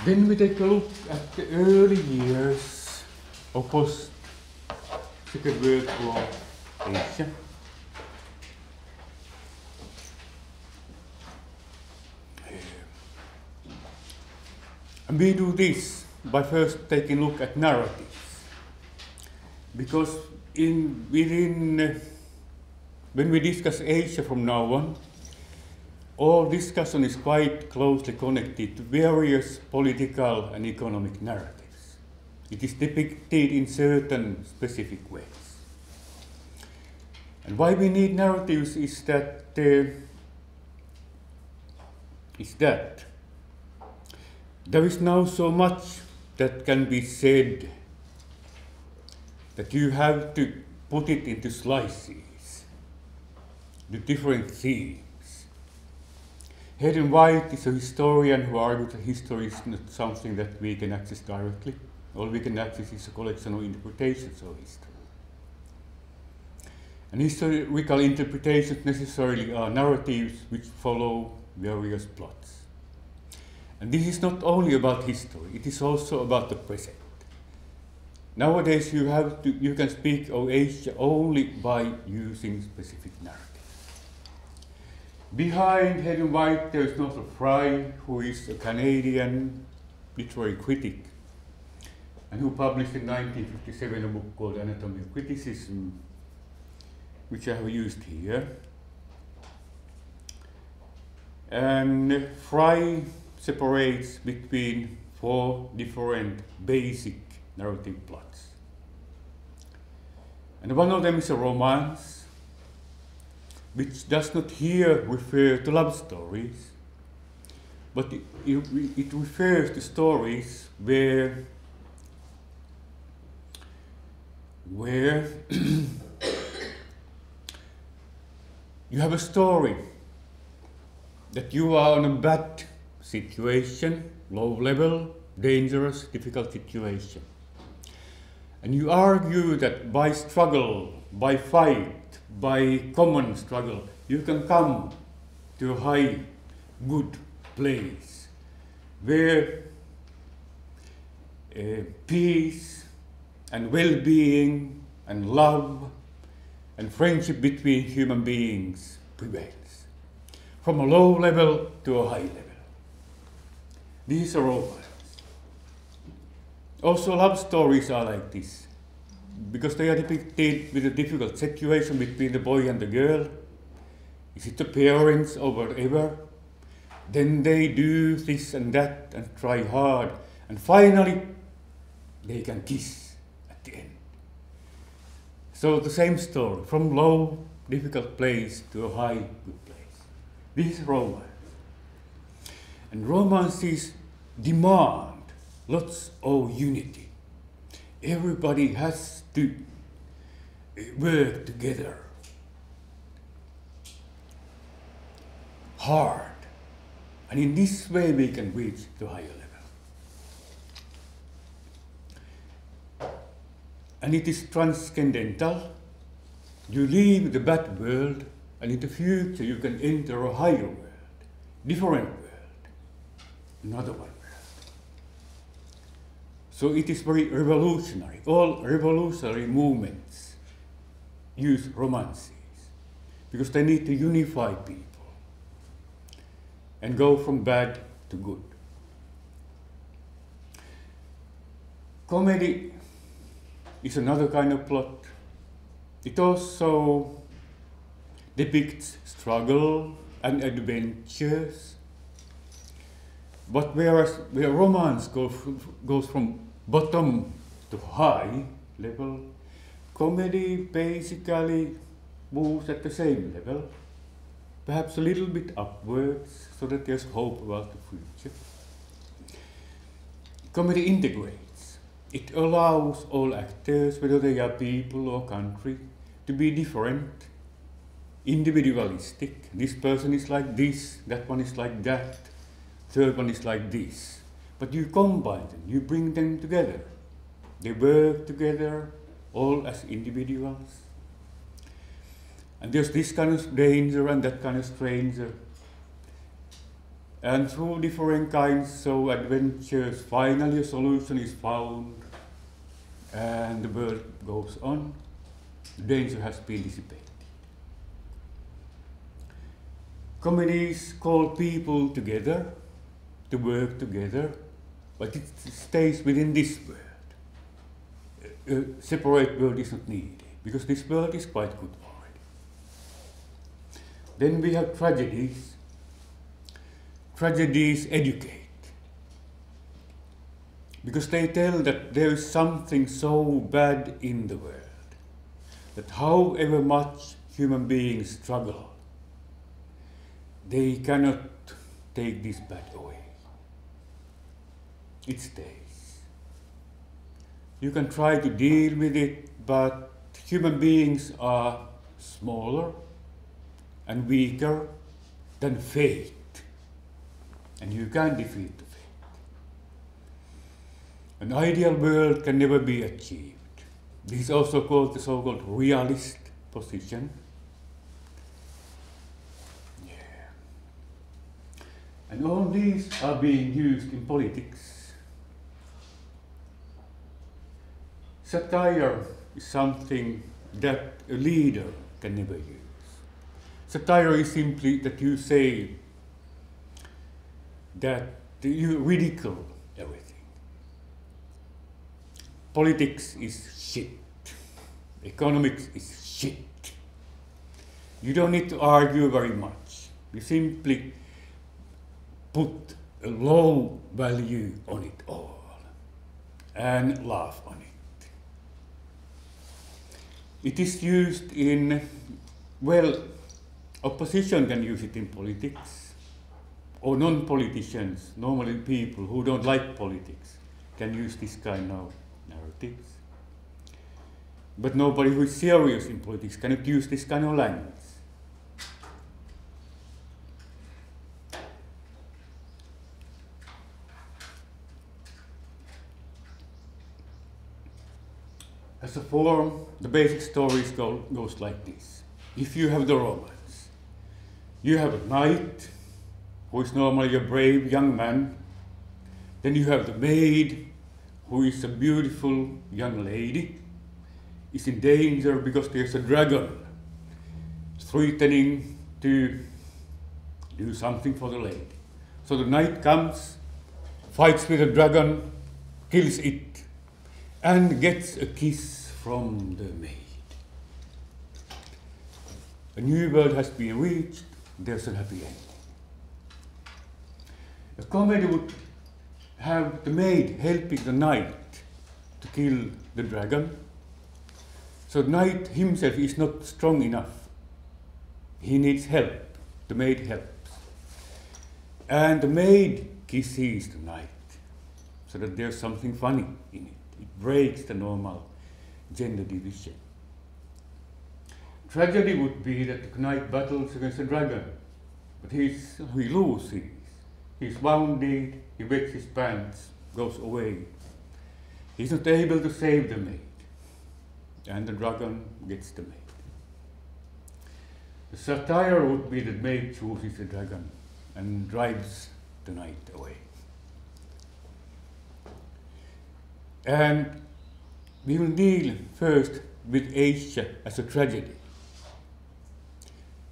Then we take a look at the early years of post-Second World War Asia. And we do this by first taking a look at narratives. Because when we discuss Asia from now on, all discussion is quite closely connected to various political and economic narratives. It is depicted in certain specific ways. And why we need narratives is that there is now so much that can be said that you have to put it into slices, the different themes. Hayden White is a historian who argued that history is not something that we can access directly. All we can access is a collection of interpretations of history. And historical interpretations necessarily are narratives which follow various plots. And this is not only about history, it is also about the present. Nowadays you can speak of Asia only by using specific narratives. Behind Hayden White there is Northrop Frye, who is a Canadian literary critic and who published in 1957 a book called Anatomy of Criticism, which I have used here. And Frye separates between 4 different basic narrative plots. And one of them is a romance, which does not here refer to love stories, but it refers to stories where you have a story that you are in a bad situation, low level, dangerous, difficult situation. And you argue that by struggle, by fight, by common struggle, you can come to a high, good place where peace and well-being and love and friendship between human beings prevails, from a low level to a high level. This is a romance. Also, love stories are like this, because they are depicted with a difficult situation between the boy and the girl. Is it the parents or whatever? Then they do this and that and try hard, and finally they can kiss at the end. So the same story, from low, difficult place to a high, good place. This is romance. And romances demand lots of unity. Everybody has to work together hard. And in this way we can reach the higher level. And it is transcendental. You leave the bad world, and in the future you can enter a higher world, different world, another one. So it is very revolutionary. All revolutionary movements use romances because they need to unify people and go from bad to good. Comedy is another kind of plot. It also depicts struggle and adventures. But where romance goes from bottom to high level, comedy basically moves at the same level, perhaps a little bit upwards, so that there's hope about the future. Comedy integrates. It allows all actors, whether they are people or country, to be different, individualistic. This person is like this, that one is like that, third one is like this. But you combine them, you bring them together. They work together, all as individuals. And there's this kind of danger and that kind of stranger. And through different kinds of adventures, finally a solution is found, and the world goes on. The danger has been dissipated. Communities call people together to work together, but it stays within this world. A separate world is not needed, because this world is quite good already. Then we have tragedies. Tragedies educate, because they tell that there is something so bad in the world, that however much human beings struggle, they cannot take this bad away. It stays. You can try to deal with it, but human beings are smaller and weaker than fate, and you can defeat the fate. An ideal world can never be achieved. This is also called the so-called realist position. And all these are being used in politics. Satire is something that a leader can never use. Satire is simply that you say that you ridicule everything. Politics is shit. Economics is shit. You don't need to argue very much. You simply put a low value on it all and laugh on it. It is used in, well, opposition can use it in politics, or non-politicians, normally people who don't like politics, can use this kind of narratives. But nobody who is serious in politics cannot use this kind of language. As a form, the basic story goes like this. If you have the romance, you have a knight, who is normally a brave young man. Then you have the maid, who is a beautiful young lady, is in danger because there's a dragon threatening to do something for the lady. So the knight comes, fights with the dragon, kills it, and gets a kiss from the maid. A new world has been reached, there's a happy ending. A comedy would have the maid helping the knight to kill the dragon. So the knight himself is not strong enough. He needs help. The maid helps. And the maid kisses the knight, so that there's something funny in it. It breaks the normal gender division. Tragedy would be that the knight battles against a dragon, but he loses. He's wounded, he wets his pants, goes away. He's not able to save the maid, and the dragon gets the maid. The satire would be that maid chooses the dragon and drives the knight away. And we will deal first with Asia as a tragedy.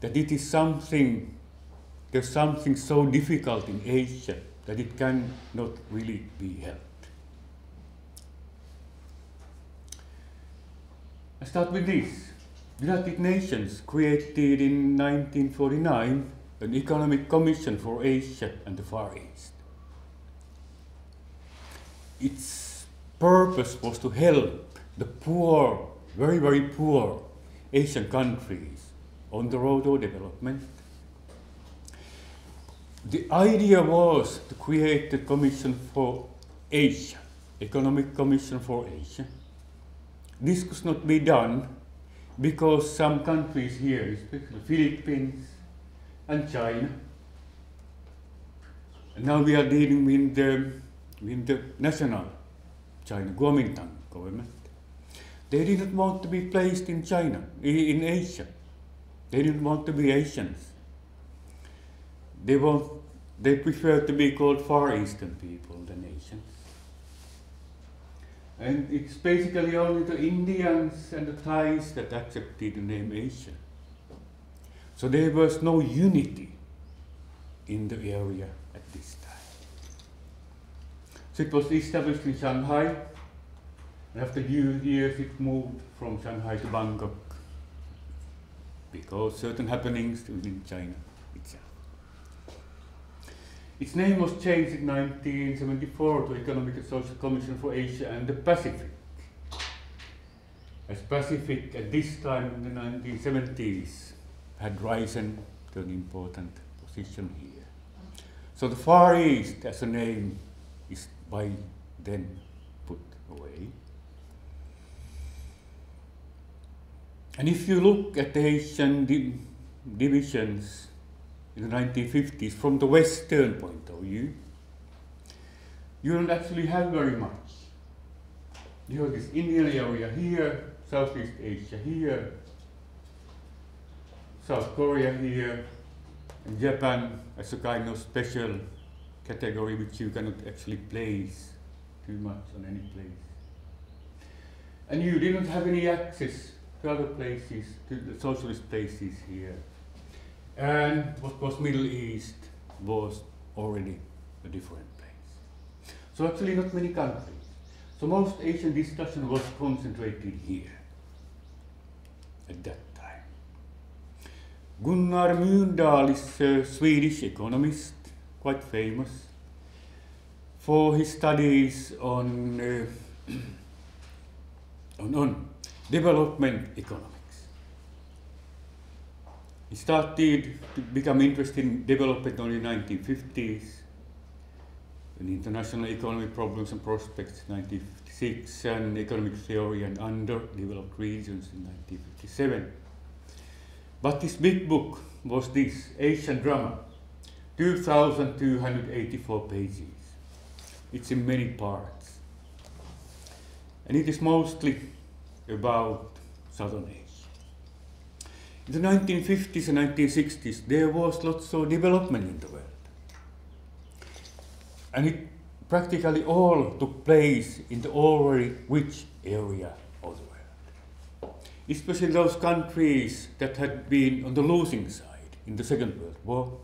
That it is something, there's something so difficult in Asia that it cannot really be helped. I start with this. The United Nations created in 1949 an Economic Commission for Asia and the Far East. Its purpose was to help the poor, very, very poor Asian countries on the road to development. The idea was to create a commission for Asia, Economic Commission for Asia. This could not be done because some countries here, especially the Philippines and China, and now we are dealing with the national China, Kuomintang government. They did not want to be placed in China, in Asia. They didn't want to be Asians. They want they prefer to be called Far Eastern people than Asians. And it's basically only the Indians and the Thais that accepted the name Asia. So there was no unity in the area at this time. So it was established in Shanghai, and after a few years it moved from Shanghai to Bangkok because certain happenings within China itself. Its name was changed in 1974 to Economic and Social Commission for Asia and the Pacific, as Pacific at this time in the 1970s had risen to an important position here. So the Far East as a name is by then put away. And if you look at the Asian divisions in the 1950s from the Western point of view, you don't actually have very much. You have this Indian area here, Southeast Asia here, South Korea here, and Japan as a kind of special category which you cannot actually place too much on any place. And you didn't have any access to other places, to the socialist places here. And what was Middle East was already a different place. So actually not many countries. So most Asian discussion was concentrated here at that time. Gunnar Myrdal is a Swedish economist, quite famous for his studies on development economics. He started to become interested in development only in the 1950s, in international economic problems and prospects in 1956, and economic theory and underdeveloped regions in 1957. But his big book was this, Asian Drama, 2,284 pages. It's in many parts. And it is mostly about Southern Asia. In the 1950s and 1960s, there was lots of development in the world. And it practically all took place in the already rich area of the world. Especially those countries that had been on the losing side in the Second World War,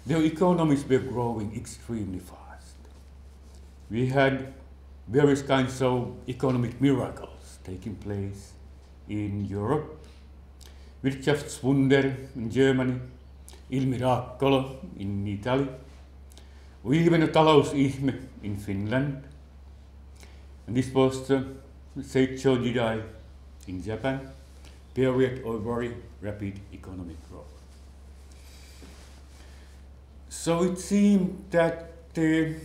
their economies were growing extremely fast. We had various kinds of economic miracles taking place in Europe. Wirtschaftswunder in Germany, Il Miracolo in Italy, or even a Talousihme in Finland. And this was the Sociology in Japan, period of very rapid economic growth. So it seemed that the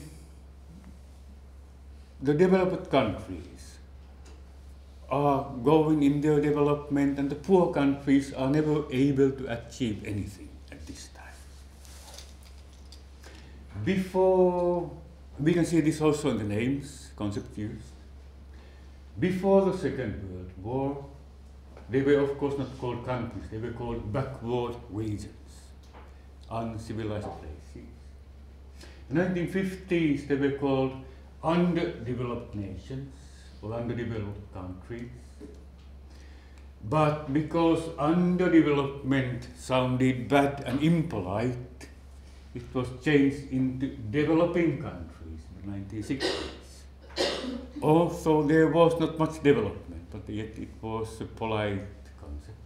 developed countries are going in their development, and the poor countries are never able to achieve anything at this time. Before, we can see this also in the names, concept used. Before the Second World War, they were of course not called countries, they were called backward regions, uncivilized places. In the 1950s, they were called underdeveloped nations, or underdeveloped countries. But because underdevelopment sounded bad and impolite, it was changed into developing countries in the 1960s. Also, there was not much development, but yet it was a polite concept.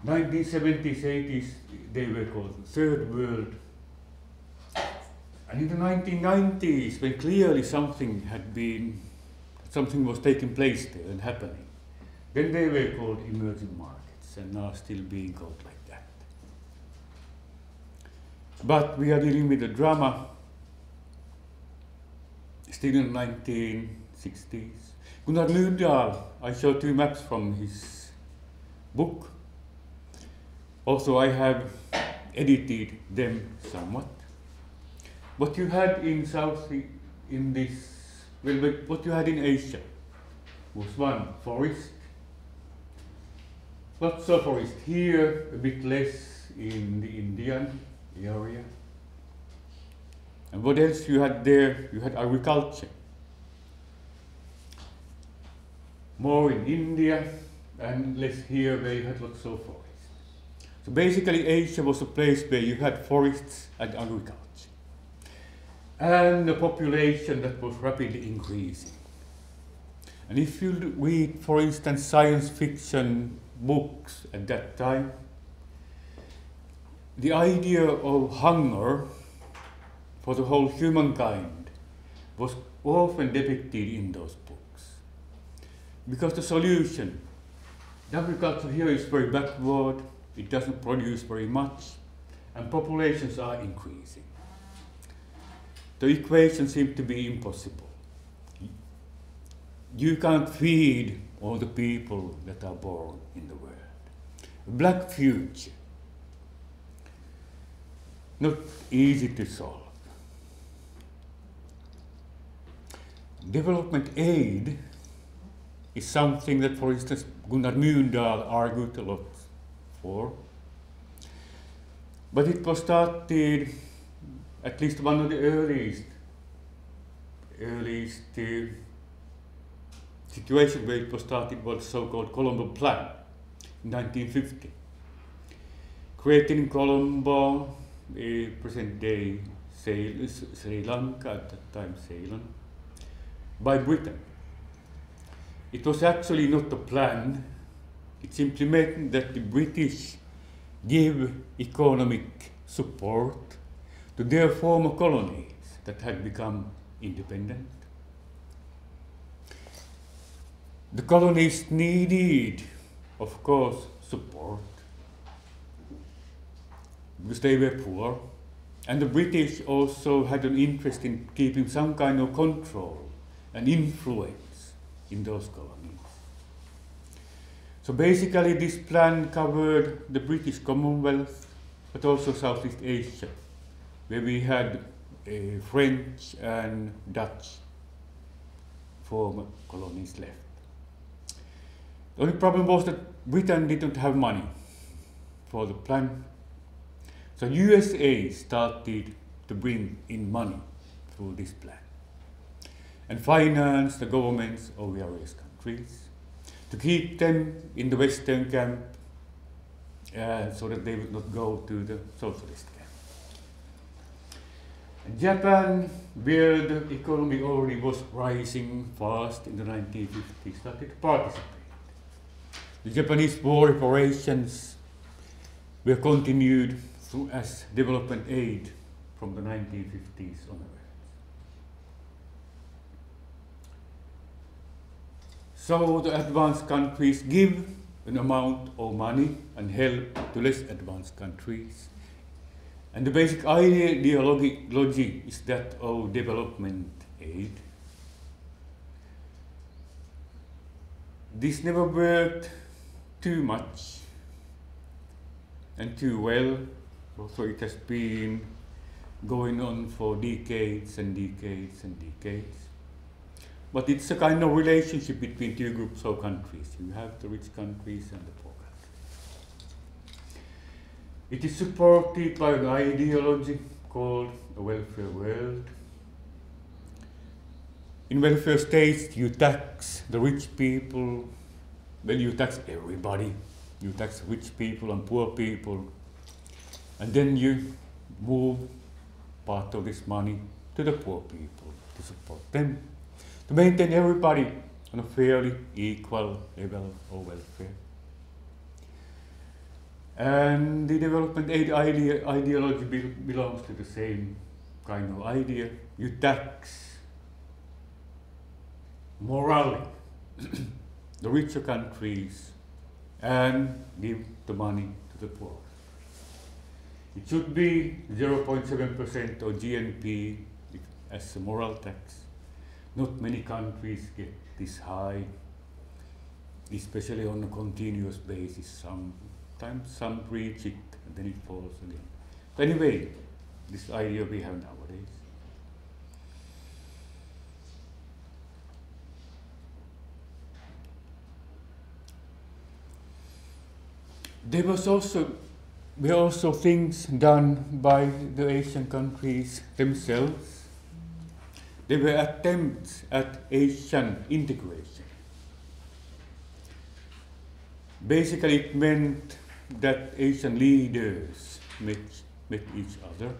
1970s, 80s, they were called the Third World. And in the 1990s, when clearly something was taking place there and happening, then they were called emerging markets and are still being called like that. But we are dealing with the drama still in the 1960s. Gunnar Myrdal, I show two maps from his book. Also, I have edited them somewhat. What you had in what you had in Asia was one forest, lots of forest here, a bit less in the Indian area. And what else you had there? You had agriculture. More in India and less here where you had lots of forests. So basically Asia was a place where you had forests and agriculture. And a population that was rapidly increasing. And if you read, for instance, science fiction books at that time, the idea of hunger for the whole humankind was often depicted in those books. Because the solution, the agriculture here is very backward, it doesn't produce very much, and populations are increasing. The equation seemed to be impossible. You can't feed all the people that are born in the world. A black future. Not easy to solve. Development aid is something that, for instance, Gunnar Myrdal argued a lot for. But it was started, at least one of the earliest situation where it was started was the so-called Colombo Plan in 1950. Created in Colombo, present-day Sri Lanka, at that time Ceylon, by Britain. It was actually not a plan, it simply meant that the British gave economic support to their former colonies that had become independent. The colonies needed, of course, support because they were poor, and the British also had an interest in keeping some kind of control and influence in those colonies. So basically this plan covered the British Commonwealth, but also Southeast Asia, where we had French and Dutch former colonies left. The only problem was that Britain didn't have money for the plan. So USA started to bring in money through this plan and finance the governments of various countries to keep them in the Western camp so that they would not go to the socialist camp. And Japan, where the economy already was rising fast in the 1950s, started to participate. The Japanese war reparations were continued as development aid from the 1950s onwards. So the advanced countries give an amount of money and help to less advanced countries. And the basic ideology is that of development aid. This never worked too much and too well, so it has been going on for decades and decades and decades. But it's a kind of relationship between two groups of countries. You have the rich countries and the poor countries. It is supported by an ideology called a welfare world. In welfare states, you tax the rich people. Well, you tax everybody. You tax rich people and poor people. And then you move part of this money to the poor people to support them, to maintain everybody on a fairly equal level of welfare. And the development aid ideology belongs to the same kind of idea. You tax morally the richer countries and give the money to the poor. It should be 0.7% of GNP as a moral tax. Not many countries get this high, especially on a continuous basis. Sometimes some reach it and then it falls again. But anyway, this idea we have nowadays. There was also were also things done by the Asian countries themselves. There were attempts at Asian integration. Basically, it meant that Asian leaders met each other.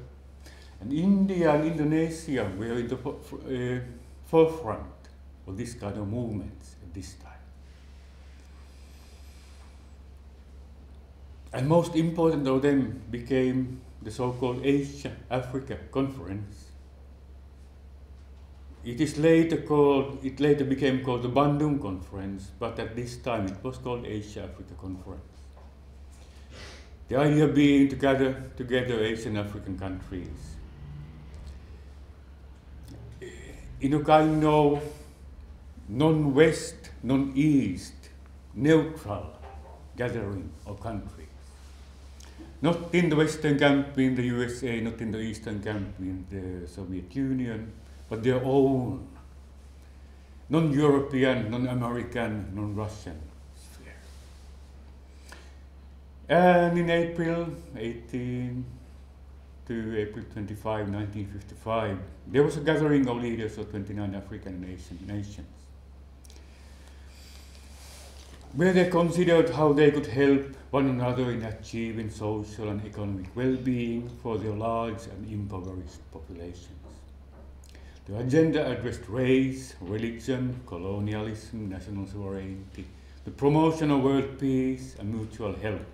And India and Indonesia were in the forefront of this kind of movements at this time. And most important of them became the so-called Asia-Africa Conference. It later became called the Bandung Conference, but at this time it was called Asia-Africa Conference. The idea being to gather together Asian African countries in a kind of non-West, non-East, neutral gathering of countries. Not in the Western camp in the USA, not in the Eastern camp in the Soviet Union, but their own non-European, non-American, non-Russian sphere. And in April 18 to April 25, 1955, there was a gathering of leaders of 29 African and Asian nations, where they considered how they could help one another in achieving social and economic well-being for their large and impoverished populations. The agenda addressed race, religion, colonialism, national sovereignty, the promotion of world peace and mutual help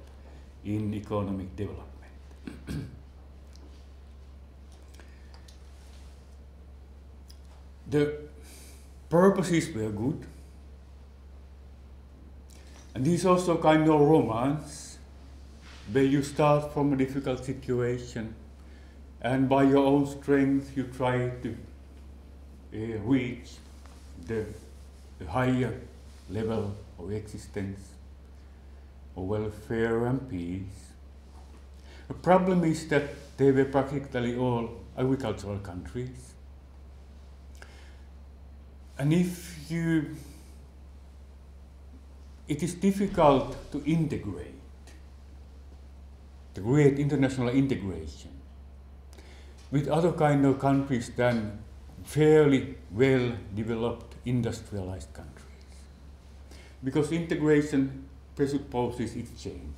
in economic development. The purposes were good. And this is also kind of romance, where you start from a difficult situation, and by your own strength you try to reach the higher level of existence, of welfare and peace. The problem is that they were practically all agricultural countries. And it is difficult to integrate, to create international integration with other kind of countries than fairly well-developed industrialized countries. Because integration presupposes exchange.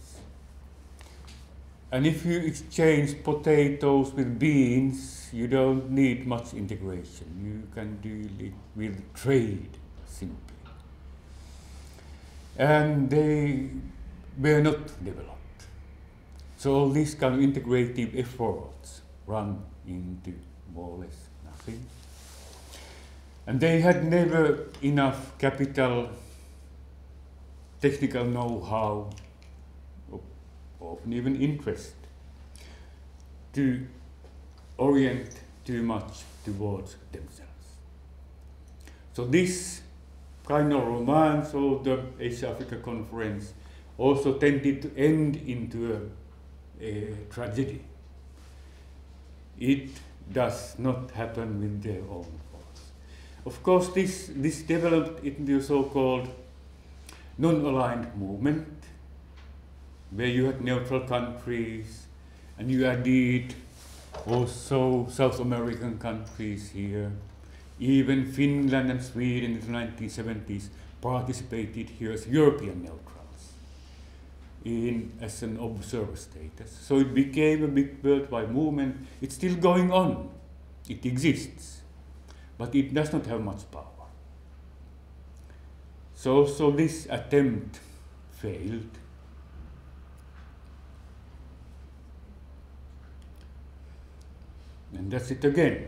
And if you exchange potatoes with beans, you don't need much integration. You can deal it with trade simply. And they were not developed. So all these kind of integrative efforts run into more or less nothing. And they had never enough capital, technical know-how, or often even interest to orient too much towards themselves. So this kind of romance of the Asia-Africa Conference also tended to end into a tragedy. It does not happen with their own force. Of course, this developed into a so-called non-aligned movement, where you had neutral countries, and you added also South American countries here. Even Finland and Sweden in the 1970s participated here as European neutrals as an observer status. So it became a big worldwide movement. It's still going on. It exists, but it does not have much power. So this attempt failed. And that's it again.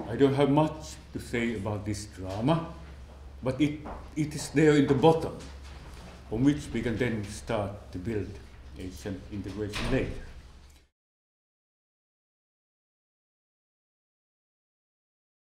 I don't have much to say about this drama, but it is there in the bottom, from which we can then start to build Asian integration later.